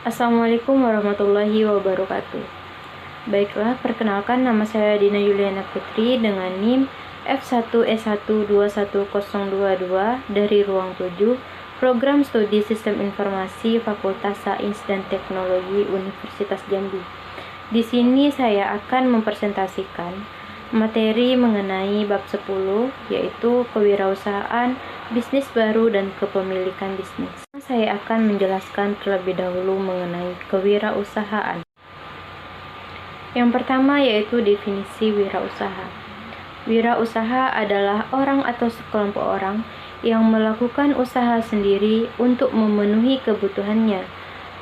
Assalamualaikum warahmatullahi wabarakatuh. Baiklah, perkenalkan nama saya Dina Yuliana Putri dengan NIM F1S1210222 dari Ruang 7, Program Studi Sistem Informasi Fakultas Sains dan Teknologi Universitas Jambi. Di sini saya akan mempresentasikan materi mengenai bab 10, yaitu kewirausahaan, bisnis baru, dan kepemilikan bisnis. Saya akan menjelaskan terlebih dahulu mengenai kewirausahaan. Yang pertama yaitu definisi wirausaha. Wirausaha adalah orang atau sekelompok orang yang melakukan usaha sendiri untuk memenuhi kebutuhannya.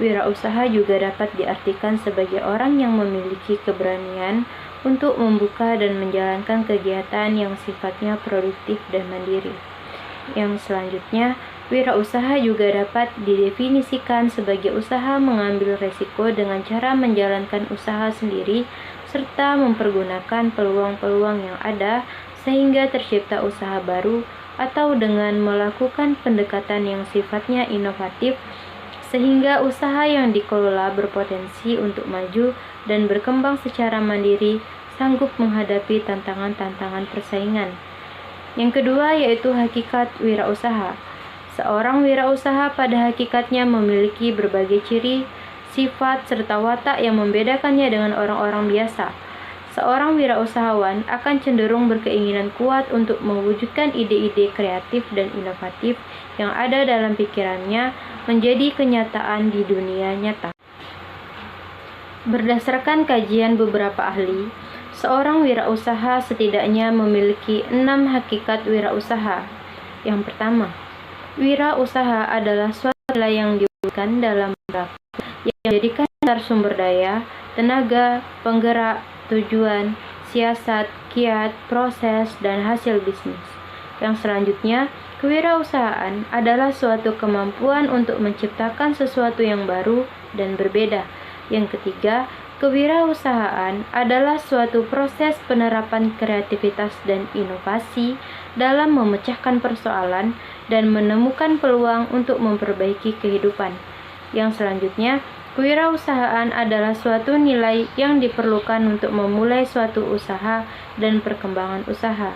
Wirausaha juga dapat diartikan sebagai orang yang memiliki keberanian untuk membuka dan menjalankan kegiatan yang sifatnya produktif dan mandiri. Yang selanjutnya, wirausaha juga dapat didefinisikan sebagai usaha mengambil resiko dengan cara menjalankan usaha sendiri serta mempergunakan peluang-peluang yang ada sehingga tercipta usaha baru, atau dengan melakukan pendekatan yang sifatnya inovatif sehingga usaha yang dikelola berpotensi untuk maju dan berkembang secara mandiri, sanggup menghadapi tantangan-tantangan persaingan. Yang kedua yaitu hakikat wirausaha. Seorang wirausaha pada hakikatnya memiliki berbagai ciri, sifat, serta watak yang membedakannya dengan orang-orang biasa. Seorang wirausahawan akan cenderung berkeinginan kuat untuk mewujudkan ide-ide kreatif dan inovatif yang ada dalam pikirannya menjadi kenyataan di dunia nyata. Berdasarkan kajian beberapa ahli, seorang wirausaha setidaknya memiliki 6 hakikat wirausaha. Yang pertama, wirausaha adalah suatu nilai yang diwujudkan dalam perilaku yang menjadikan dasar sumber daya, tenaga, penggerak, tujuan, siasat, kiat, proses, dan hasil bisnis. Yang selanjutnya, kewirausahaan adalah suatu kemampuan untuk menciptakan sesuatu yang baru dan berbeda. Yang ketiga, kewirausahaan adalah suatu proses penerapan kreativitas dan inovasi dalam memecahkan persoalan dan menemukan peluang untuk memperbaiki kehidupan. Yang selanjutnya, kewirausahaan adalah suatu nilai yang diperlukan untuk memulai suatu usaha dan perkembangan usaha.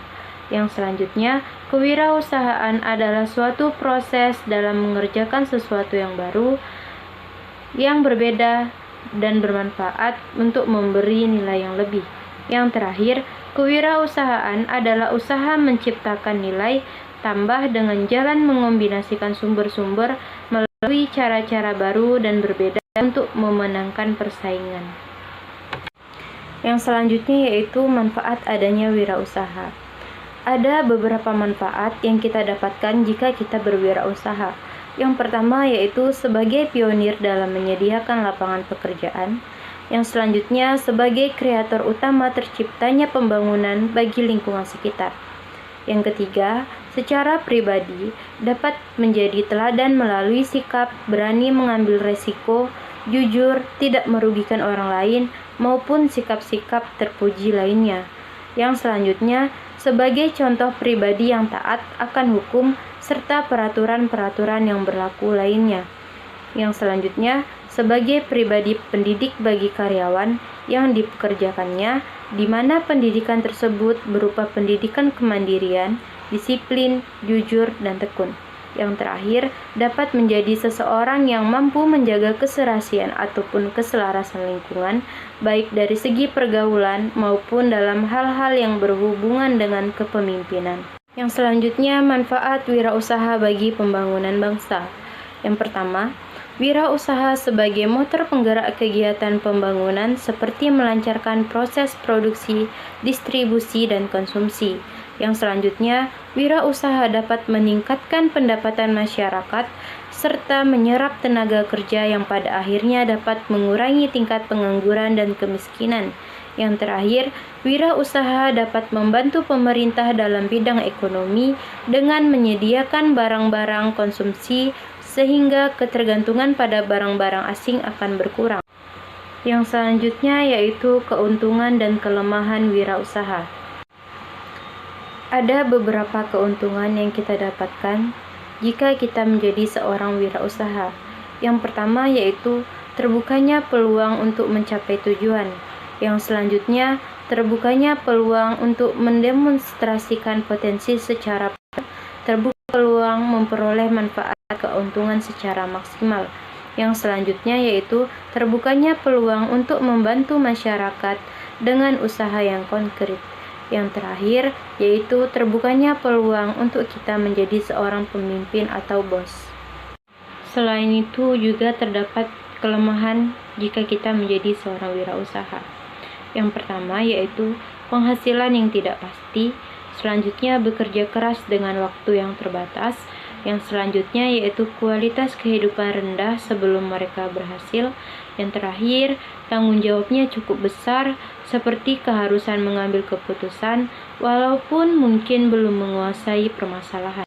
Yang selanjutnya, kewirausahaan adalah suatu proses dalam mengerjakan sesuatu yang baru, yang berbeda, dan bermanfaat untuk memberi nilai yang lebih. Yang terakhir, kewirausahaan adalah usaha menciptakan nilai tambah dengan jalan mengombinasikan sumber-sumber melalui cara-cara baru dan berbeda untuk memenangkan persaingan. Yang selanjutnya yaitu manfaat adanya wirausaha. Ada beberapa manfaat yang kita dapatkan jika kita berwirausaha. Yang pertama yaitu sebagai pionir dalam menyediakan lapangan pekerjaan. Yang selanjutnya sebagai kreator utama terciptanya pembangunan bagi lingkungan sekitar. Yang ketiga, secara pribadi dapat menjadi teladan melalui sikap berani mengambil resiko, jujur, tidak merugikan orang lain, maupun sikap-sikap terpuji lainnya. Yang selanjutnya, sebagai contoh pribadi yang taat akan hukum serta peraturan-peraturan yang berlaku lainnya. Yang selanjutnya, sebagai pribadi pendidik bagi karyawan yang dipekerjakannya, di mana pendidikan tersebut berupa pendidikan kemandirian, disiplin, jujur, dan tekun. Yang terakhir, dapat menjadi seseorang yang mampu menjaga keserasian ataupun keselarasan lingkungan, baik dari segi pergaulan maupun dalam hal-hal yang berhubungan dengan kepemimpinan. Yang selanjutnya, manfaat wirausaha bagi pembangunan bangsa. Yang pertama, wirausaha sebagai motor penggerak kegiatan pembangunan seperti melancarkan proses produksi, distribusi, dan konsumsi. Yang selanjutnya, wirausaha dapat meningkatkan pendapatan masyarakat serta menyerap tenaga kerja yang pada akhirnya dapat mengurangi tingkat pengangguran dan kemiskinan. Yang terakhir, wirausaha dapat membantu pemerintah dalam bidang ekonomi dengan menyediakan barang-barang konsumsi sehingga ketergantungan pada barang-barang asing akan berkurang. Yang selanjutnya yaitu keuntungan dan kelemahan wirausaha. Ada beberapa keuntungan yang kita dapatkan jika kita menjadi seorang wirausaha. Yang pertama yaitu terbukanya peluang untuk mencapai tujuan. Yang selanjutnya, terbukanya peluang untuk mendemonstrasikan potensi secara terbuka peluang memperoleh manfaat keuntungan secara maksimal. Yang selanjutnya yaitu terbukanya peluang untuk membantu masyarakat dengan usaha yang konkret. Yang terakhir yaitu terbukanya peluang untuk kita menjadi seorang pemimpin atau bos. Selain itu juga terdapat kelemahan jika kita menjadi seorang wirausaha. Yang pertama yaitu penghasilan yang tidak pasti, selanjutnya bekerja keras dengan waktu yang terbatas, yang selanjutnya yaitu kualitas kehidupan rendah sebelum mereka berhasil, yang terakhir tanggung jawabnya cukup besar seperti keharusan mengambil keputusan walaupun mungkin belum menguasai permasalahan.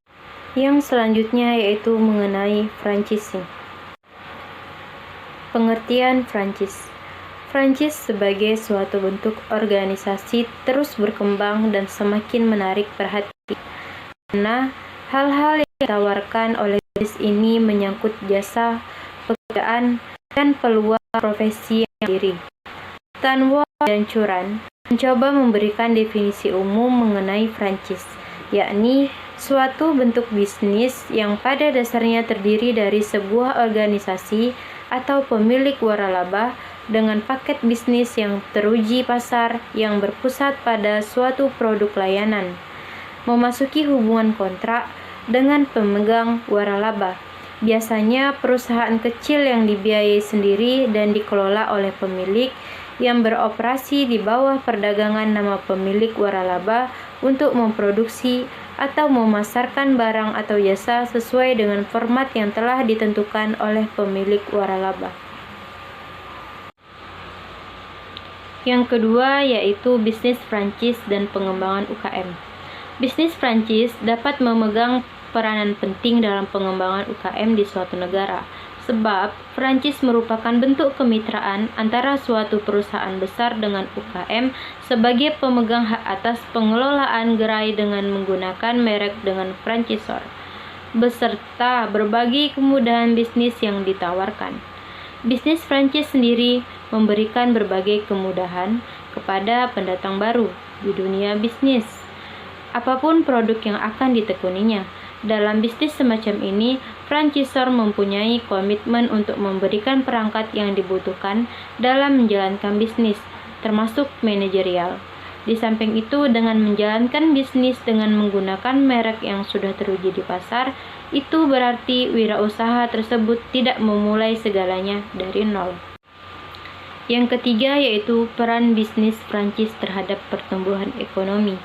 Yang selanjutnya yaitu mengenai franchising. Pengertian franchise. Franchise sebagai suatu bentuk organisasi terus berkembang dan semakin menarik perhatian. Karena hal-hal yang ditawarkan oleh bisnis ini menyangkut jasa, pekerjaan, dan peluang profesi yang diri. Tan Wall dan Curran mencoba memberikan definisi umum mengenai franchise, yakni suatu bentuk bisnis yang pada dasarnya terdiri dari sebuah organisasi atau pemilik waralaba dengan paket bisnis yang teruji pasar yang berpusat pada suatu produk layanan, memasuki hubungan kontrak dengan pemegang waralaba, biasanya perusahaan kecil yang dibiayai sendiri dan dikelola oleh pemilik yang beroperasi di bawah perdagangan nama pemilik waralaba untuk memproduksi atau memasarkan barang atau jasa sesuai dengan format yang telah ditentukan oleh pemilik waralaba. Yang kedua yaitu bisnis franchise dan pengembangan UKM. Bisnis franchise dapat memegang peranan penting dalam pengembangan UKM di suatu negara, sebab franchise merupakan bentuk kemitraan antara suatu perusahaan besar dengan UKM sebagai pemegang hak atas pengelolaan gerai dengan menggunakan merek dengan franchisor, beserta berbagai kemudahan bisnis yang ditawarkan. Bisnis franchise sendiri memberikan berbagai kemudahan kepada pendatang baru di dunia bisnis, apapun produk yang akan ditekuninya. Dalam bisnis semacam ini, franchisor mempunyai komitmen untuk memberikan perangkat yang dibutuhkan dalam menjalankan bisnis, termasuk manajerial. Di samping itu, dengan menjalankan bisnis dengan menggunakan merek yang sudah teruji di pasar, itu berarti wirausaha tersebut tidak memulai segalanya dari nol. Yang ketiga yaitu peran bisnis franchise terhadap pertumbuhan ekonomi.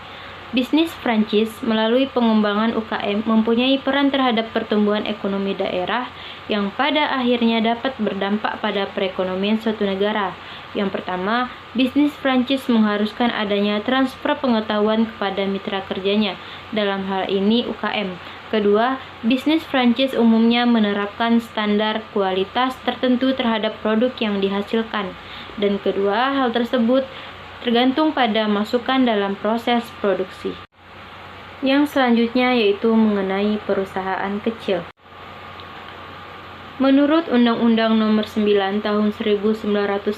Bisnis franchise melalui pengembangan UKM mempunyai peran terhadap pertumbuhan ekonomi daerah yang pada akhirnya dapat berdampak pada perekonomian suatu negara. Yang pertama, bisnis franchise mengharuskan adanya transfer pengetahuan kepada mitra kerjanya, dalam hal ini UKM. Kedua, bisnis franchise umumnya menerapkan standar kualitas tertentu terhadap produk yang dihasilkan. Dan kedua, hal tersebut tergantung pada masukan dalam proses produksi. Yang selanjutnya yaitu mengenai perusahaan kecil. Menurut Undang-Undang Nomor 9 Tahun 1995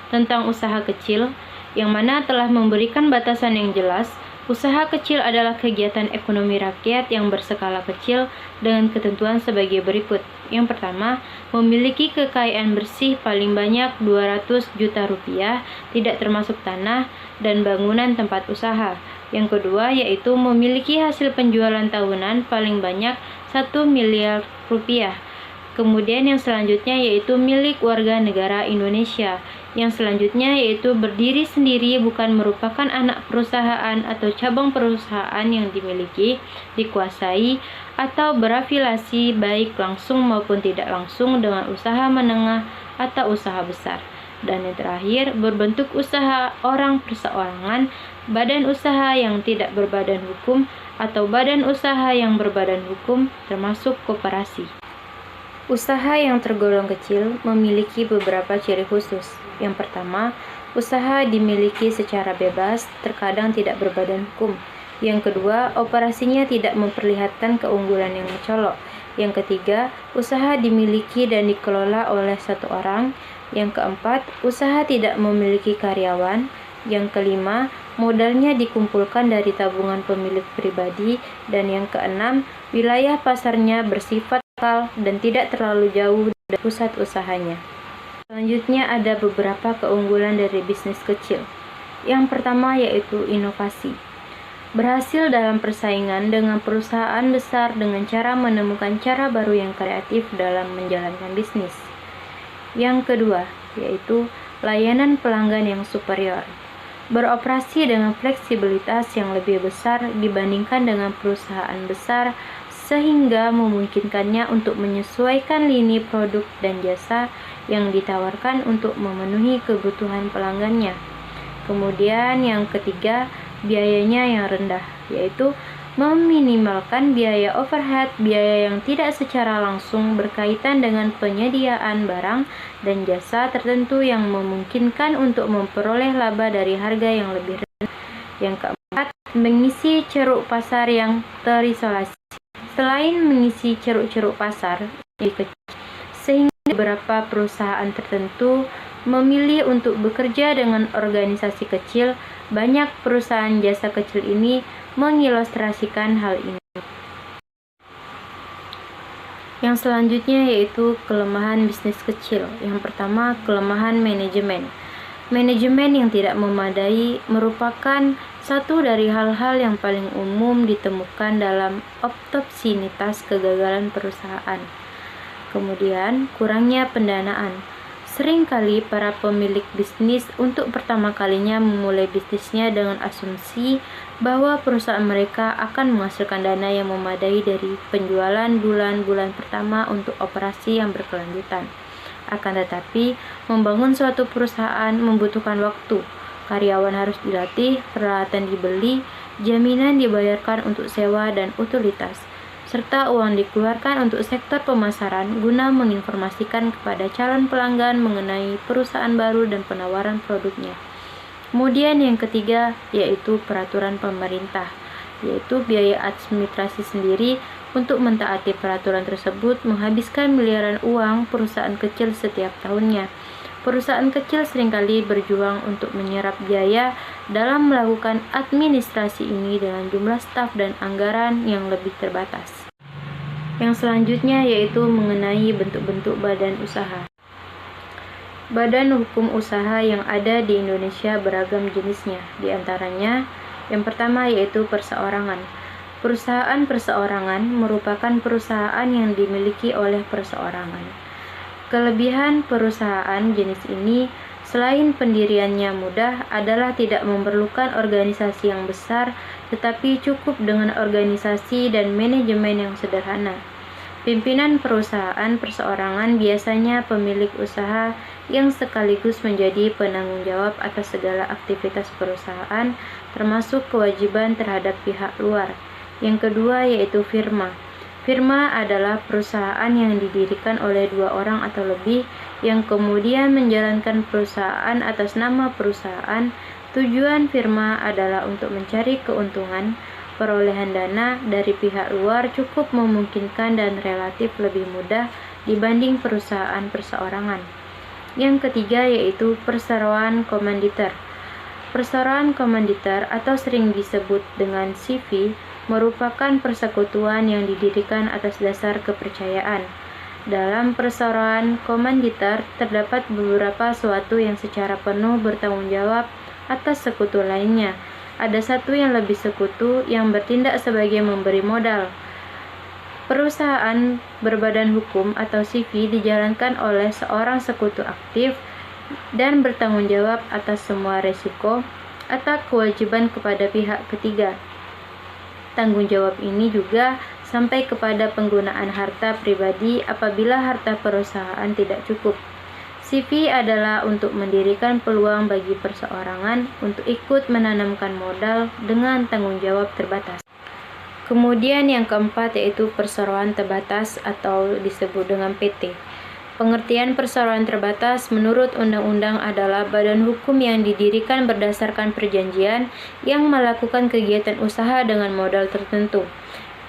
tentang usaha kecil, yang mana telah memberikan batasan yang jelas, usaha kecil adalah kegiatan ekonomi rakyat yang berskala kecil dengan ketentuan sebagai berikut. Yang pertama, memiliki kekayaan bersih paling banyak 200 juta rupiah, tidak termasuk tanah dan bangunan tempat usaha. Yang kedua yaitu memiliki hasil penjualan tahunan paling banyak 1 miliar rupiah. Kemudian yang selanjutnya yaitu milik warga negara Indonesia. Yang selanjutnya yaitu berdiri sendiri, bukan merupakan anak perusahaan atau cabang perusahaan yang dimiliki, dikuasai, atau berafiliasi baik langsung maupun tidak langsung dengan usaha menengah atau usaha besar. Dan yang terakhir, berbentuk usaha orang perseorangan, badan usaha yang tidak berbadan hukum, atau badan usaha yang berbadan hukum, termasuk koperasi. Usaha yang tergolong kecil memiliki beberapa ciri khusus. Yang pertama, usaha dimiliki secara bebas, terkadang tidak berbadan hukum. Yang kedua, operasinya tidak memperlihatkan keunggulan yang mencolok. Yang ketiga, usaha dimiliki dan dikelola oleh satu orang. Yang keempat, usaha tidak memiliki karyawan. Yang kelima, modalnya dikumpulkan dari tabungan pemilik pribadi. Dan yang keenam, wilayah pasarnya bersifat lokal dan tidak terlalu jauh dari pusat usahanya. Selanjutnya ada beberapa keunggulan dari bisnis kecil. Yang pertama yaitu inovasi. Berhasil dalam persaingan dengan perusahaan besar dengan cara menemukan cara baru yang kreatif dalam menjalankan bisnis. Yang kedua, yaitu layanan pelanggan yang superior. Beroperasi dengan fleksibilitas yang lebih besar dibandingkan dengan perusahaan besar sehingga memungkinkannya untuk menyesuaikan lini produk dan jasa yang ditawarkan untuk memenuhi kebutuhan pelanggannya. Kemudian yang ketiga, biayanya yang rendah, yaitu meminimalkan biaya overhead, biaya yang tidak secara langsung berkaitan dengan penyediaan barang dan jasa tertentu yang memungkinkan untuk memperoleh laba dari harga yang lebih rendah. Yang keempat, mengisi ceruk pasar yang terisolasi. Selain mengisi ceruk-ceruk pasar yang kecil, sehingga beberapa perusahaan tertentu memilih untuk bekerja dengan organisasi kecil, banyak perusahaan jasa kecil ini mengilustrasikan hal ini. Yang selanjutnya yaitu kelemahan bisnis kecil. Yang pertama, kelemahan manajemen. Manajemen yang tidak memadai merupakan satu dari hal-hal yang paling umum ditemukan dalam opportunitas kegagalan perusahaan. Kemudian, kurangnya pendanaan. Seringkali para pemilik bisnis untuk pertama kalinya memulai bisnisnya dengan asumsi bahwa perusahaan mereka akan menghasilkan dana yang memadai dari penjualan bulan-bulan pertama untuk operasi yang berkelanjutan. Akan tetapi, membangun suatu perusahaan membutuhkan waktu. Karyawan harus dilatih, peralatan dibeli, jaminan dibayarkan untuk sewa dan utilitas, serta uang dikeluarkan untuk sektor pemasaran guna menginformasikan kepada calon pelanggan mengenai perusahaan baru dan penawaran produknya. Kemudian yang ketiga yaitu peraturan pemerintah, yaitu biaya administrasi sendiri untuk mentaati peraturan tersebut menghabiskan miliaran uang perusahaan kecil setiap tahunnya. Perusahaan kecil seringkali berjuang untuk menyerap biaya dalam melakukan administrasi ini dengan jumlah staf dan anggaran yang lebih terbatas. Yang selanjutnya yaitu mengenai bentuk-bentuk badan usaha. Badan hukum usaha yang ada di Indonesia beragam jenisnya. Di antaranya, yang pertama yaitu perseorangan. Perusahaan perseorangan merupakan perusahaan yang dimiliki oleh perseorangan. Kelebihan perusahaan jenis ini, selain pendiriannya mudah, adalah tidak memerlukan organisasi yang besar, tetapi cukup dengan organisasi dan manajemen yang sederhana. Pimpinan perusahaan perseorangan biasanya pemilik usaha yang sekaligus menjadi penanggung jawab atas segala aktivitas perusahaan, termasuk kewajiban terhadap pihak luar. Yang kedua yaitu firma. Firma adalah perusahaan yang didirikan oleh dua orang atau lebih yang kemudian menjalankan perusahaan atas nama perusahaan. Tujuan firma adalah untuk mencari keuntungan. Perolehan dana dari pihak luar cukup memungkinkan dan relatif lebih mudah dibanding perusahaan perseorangan. Yang ketiga yaitu perseroan komanditer. Perseroan komanditer atau sering disebut dengan CV merupakan persekutuan yang didirikan atas dasar kepercayaan. Dalam perseroan komanditer terdapat beberapa suatu yang secara penuh bertanggung jawab atas sekutu lainnya. Ada satu yang lebih sekutu yang bertindak sebagai memberi modal. Perusahaan berbadan hukum atau CV dijalankan oleh seorang sekutu aktif dan bertanggung jawab atas semua resiko atau kewajiban kepada pihak ketiga. Tanggung jawab ini juga sampai kepada penggunaan harta pribadi apabila harta perusahaan tidak cukup. CV adalah untuk mendirikan peluang bagi perseorangan untuk ikut menanamkan modal dengan tanggung jawab terbatas. Kemudian yang keempat yaitu perseroan terbatas atau disebut dengan PT. Pengertian perseroan terbatas menurut undang-undang adalah badan hukum yang didirikan berdasarkan perjanjian yang melakukan kegiatan usaha dengan modal tertentu.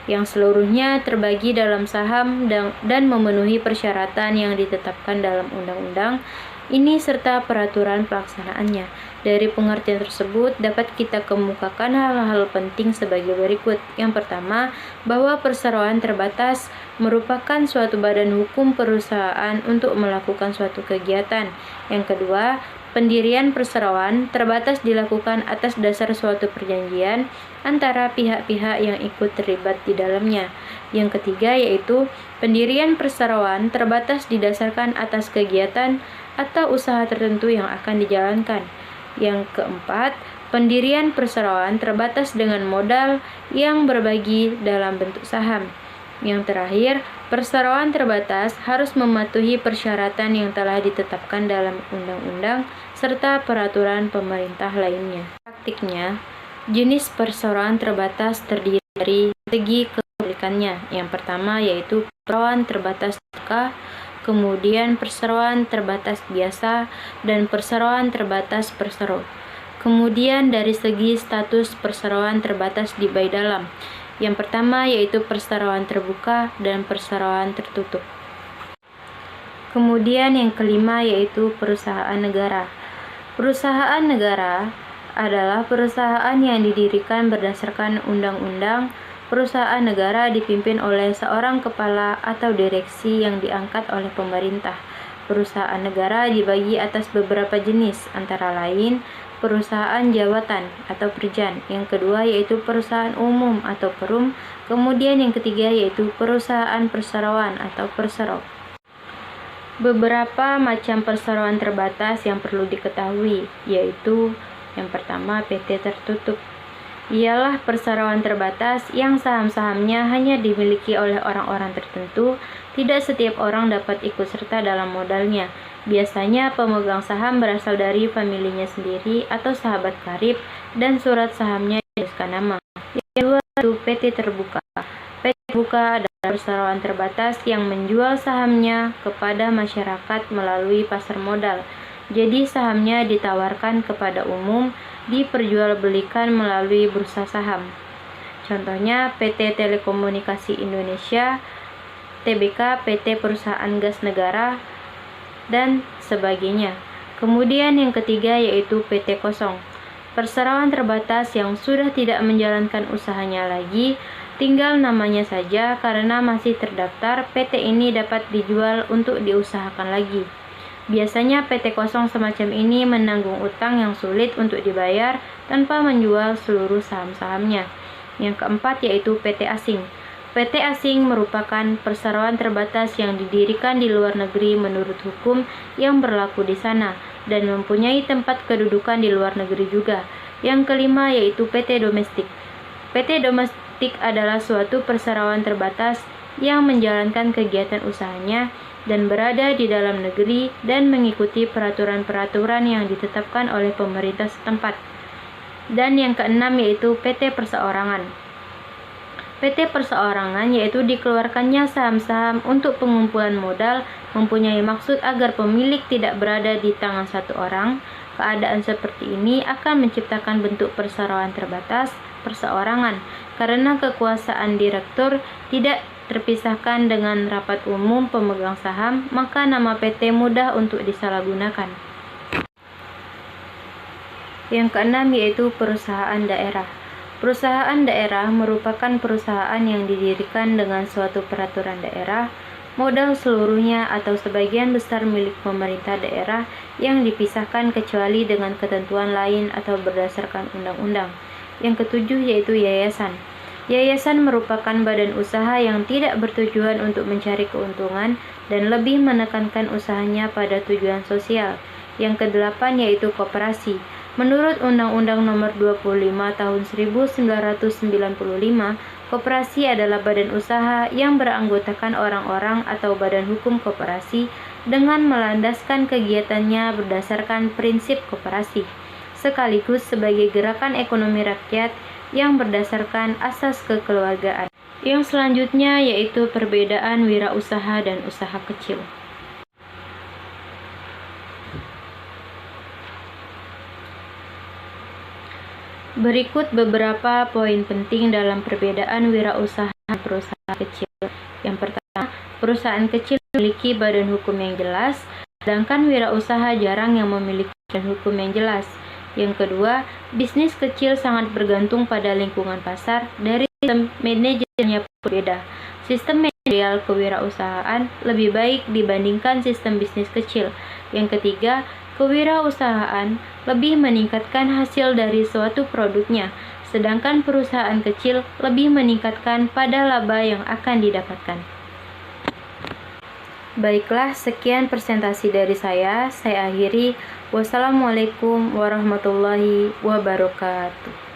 yang seluruhnya terbagi dalam saham dan memenuhi persyaratan yang ditetapkan dalam undang-undang ini serta peraturan pelaksanaannya. Dari pengertian tersebut dapat kita kemukakan hal-hal penting sebagai berikut. Yang pertama, bahwa perseroan terbatas merupakan suatu badan hukum perusahaan untuk melakukan suatu kegiatan. Yang kedua, pendirian perseroan terbatas dilakukan atas dasar suatu perjanjian antara pihak-pihak yang ikut terlibat di dalamnya. Yang ketiga yaitu pendirian perseroan terbatas didasarkan atas kegiatan atau usaha tertentu yang akan dijalankan. Yang keempat, pendirian perseroan terbatas dengan modal yang berbagi dalam bentuk saham. Yang terakhir, perseroan terbatas harus mematuhi persyaratan yang telah ditetapkan dalam undang-undang serta peraturan pemerintah lainnya. Praktiknya, jenis perseroan terbatas terdiri dari segi kepemilikannya. Yang pertama yaitu perseroan terbatas terbuka, kemudian perseroan terbatas biasa, dan perseroan terbatas persero. Kemudian dari segi status perseroan terbatas di bayi dalam. Yang pertama yaitu perseroan terbuka dan perseroan tertutup. Kemudian yang kelima yaitu perusahaan negara. Perusahaan negara adalah perusahaan yang didirikan berdasarkan undang-undang. Perusahaan negara dipimpin oleh seorang kepala atau direksi yang diangkat oleh pemerintah. Perusahaan negara dibagi atas beberapa jenis, antara lain perusahaan jawatan atau perjan. Yang kedua yaitu perusahaan umum atau perum. Kemudian yang ketiga yaitu perusahaan perseroan atau persero. Beberapa macam perseroan terbatas yang perlu diketahui yaitu yang pertama PT tertutup. Ialah perseroan terbatas yang saham-sahamnya hanya dimiliki oleh orang-orang tertentu. Tidak setiap orang dapat ikut serta dalam modalnya. Biasanya pemegang saham berasal dari familinya sendiri atau sahabat karib dan surat sahamnya dituliskan nama. Yang kedua itu PT terbuka. PT terbuka adalah perseroan terbatas yang menjual sahamnya kepada masyarakat melalui pasar modal. Jadi sahamnya ditawarkan kepada umum, diperjualbelikan melalui bursa saham. Contohnya PT Telekomunikasi Indonesia, TBK, PT Perusahaan Gas Negara, dan sebagainya. Kemudian yang ketiga yaitu PT kosong. Perseroan terbatas yang sudah tidak menjalankan usahanya lagi, tinggal namanya saja karena masih terdaftar. PT ini dapat dijual untuk diusahakan lagi. Biasanya PT kosong semacam ini menanggung utang yang sulit untuk dibayar tanpa menjual seluruh saham-sahamnya. Yang keempat yaitu PT asing. PT asing merupakan perseroan terbatas yang didirikan di luar negeri menurut hukum yang berlaku di sana dan mempunyai tempat kedudukan di luar negeri juga. Yang kelima yaitu PT domestik. PT domestik adalah suatu perseroan terbatas yang menjalankan kegiatan usahanya dan berada di dalam negeri dan mengikuti peraturan-peraturan yang ditetapkan oleh pemerintah setempat. Dan yang keenam yaitu PT perseorangan. PT perseorangan yaitu dikeluarkannya saham-saham untuk pengumpulan modal, mempunyai maksud agar pemilik tidak berada di tangan satu orang. Keadaan seperti ini akan menciptakan bentuk perseroan terbatas, perseorangan, karena kekuasaan direktur tidak terpisahkan dengan rapat umum pemegang saham, maka nama PT mudah untuk disalahgunakan. Yang keenam yaitu perusahaan daerah. Perusahaan daerah merupakan perusahaan yang didirikan dengan suatu peraturan daerah, modal seluruhnya atau sebagian besar milik pemerintah daerah yang dipisahkan kecuali dengan ketentuan lain atau berdasarkan undang-undang. Yang ketujuh yaitu yayasan. Yayasan merupakan badan usaha yang tidak bertujuan untuk mencari keuntungan dan lebih menekankan usahanya pada tujuan sosial. Yang kedelapan yaitu koperasi. Menurut Undang-Undang Nomor 25 Tahun 1995, koperasi adalah badan usaha yang beranggotakan orang-orang atau badan hukum koperasi dengan melandaskan kegiatannya berdasarkan prinsip koperasi, sekaligus sebagai gerakan ekonomi rakyat yang berdasarkan asas kekeluargaan. Yang selanjutnya yaitu perbedaan wirausaha dan usaha kecil. Berikut beberapa poin penting dalam perbedaan wirausaha perusahaan kecil. Yang pertama, perusahaan kecil memiliki badan hukum yang jelas, sedangkan wirausaha jarang yang memiliki badan hukum yang jelas. Yang kedua, bisnis kecil sangat bergantung pada lingkungan pasar dari sistem manajernya berbeda. Sistem manajerial kewirausahaan lebih baik dibandingkan sistem bisnis kecil. Yang ketiga, kewirausahaan lebih meningkatkan hasil dari suatu produknya, sedangkan perusahaan kecil lebih meningkatkan pada laba yang akan didapatkan. Baiklah, sekian presentasi dari saya. Saya akhiri. Wassalamualaikum warahmatullahi wabarakatuh.